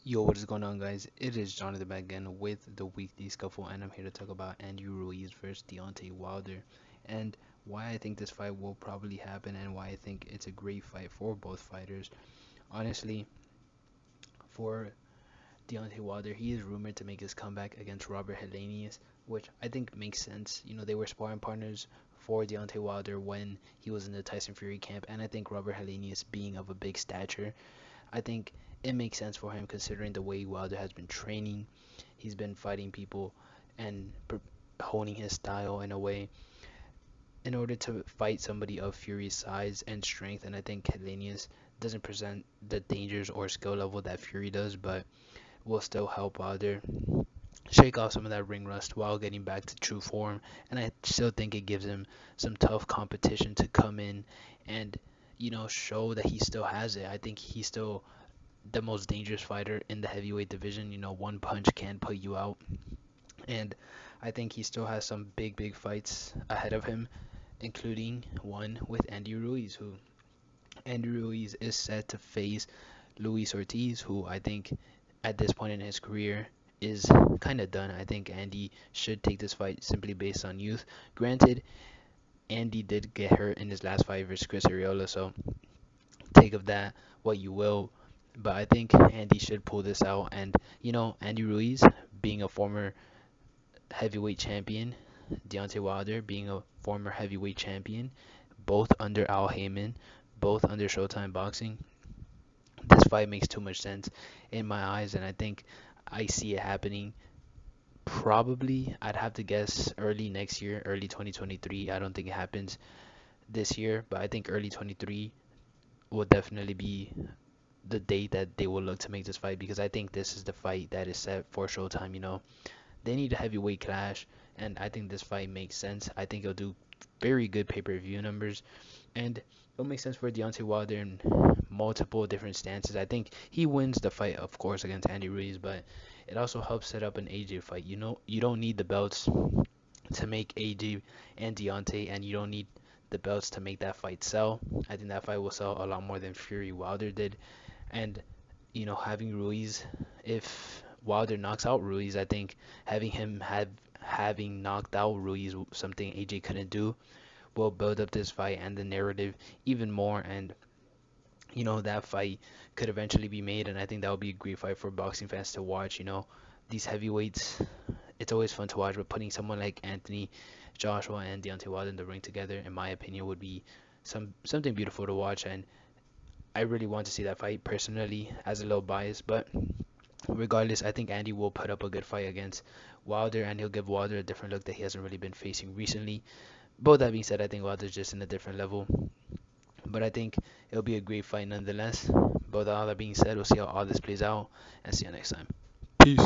Yo, what is going on, guys? It is Jonathan back again with the weekly scuffle, and I'm here to talk about Andy Ruiz versus Deontay Wilder, and why I think this fight will probably happen, and why I think it's a great fight for both fighters. Honestly, for Deontay Wilder, he is rumored to make his comeback against Robert Helenius, which I think makes sense. You know, they were sparring partners for Deontay Wilder when he was in the Tyson Fury camp, and I think Robert Helenius, being of a big stature, I think it makes sense for him considering the way Wilder has been training. He's been fighting people and honing his style in a way in order to fight somebody of Fury's size and strength. And I think Helenius doesn't present the dangers or skill level that Fury does, but will still help Wilder shake off some of that ring rust while getting back to true form. And I still think it gives him some tough competition to come in and show that he still has it. I think he's still the most dangerous fighter in the heavyweight division. One punch can put you out. And I think he still has some big fights ahead of him, including one with Andy Ruiz, who Andy Ruiz is set to face Luis Ortiz, who I think at this point in his career is kind of done. I think Andy should take this fight simply based on youth. Granted, Andy did get hurt in his last fight versus Chris Arreola, so take of that what you will. But I think Andy should pull this out. And, Andy Ruiz being a former heavyweight champion, Deontay Wilder being a former heavyweight champion, both under Al Heyman, both under Showtime Boxing. This fight makes too much sense in my eyes, and I think I see it happening probably, I'd have to guess, early next year, early 2023. I don't think it happens this year, but I think early 23 will definitely be the date that they will look to make this fight, because I think this is the fight that is set for Showtime. They need a heavyweight clash, and I think this fight makes sense. I think it'll do very good pay-per-view numbers, and it'll make sense for Deontay Wilder in multiple different stances. I think he wins the fight, of course, against Andy Ruiz, but it also helps set up an AJ fight. You don't need the belts to make AJ and Deontay, and you don't need the belts to make that fight sell. I think that fight will sell a lot more than Fury Wilder did. And having Ruiz, if Wilder knocks out Ruiz, I think having knocked out Ruiz, something AJ couldn't do, will build up this fight and the narrative even more. And that fight could eventually be made, and I think that would be a great fight for boxing fans to watch. These heavyweights, it's always fun to watch, but putting someone like Anthony Joshua and Deontay Wilder in the ring together, in my opinion, would be something beautiful to watch. And I really want to see that fight personally, as a little biased, but regardless, I think Andy will put up a good fight against Wilder, and he'll give Wilder a different look that he hasn't really been facing recently. Both that being said, I think Wilder's just in a different level, but I think it'll be a great fight nonetheless. But all that being said, we'll see how all this plays out, and see you next time. Peace.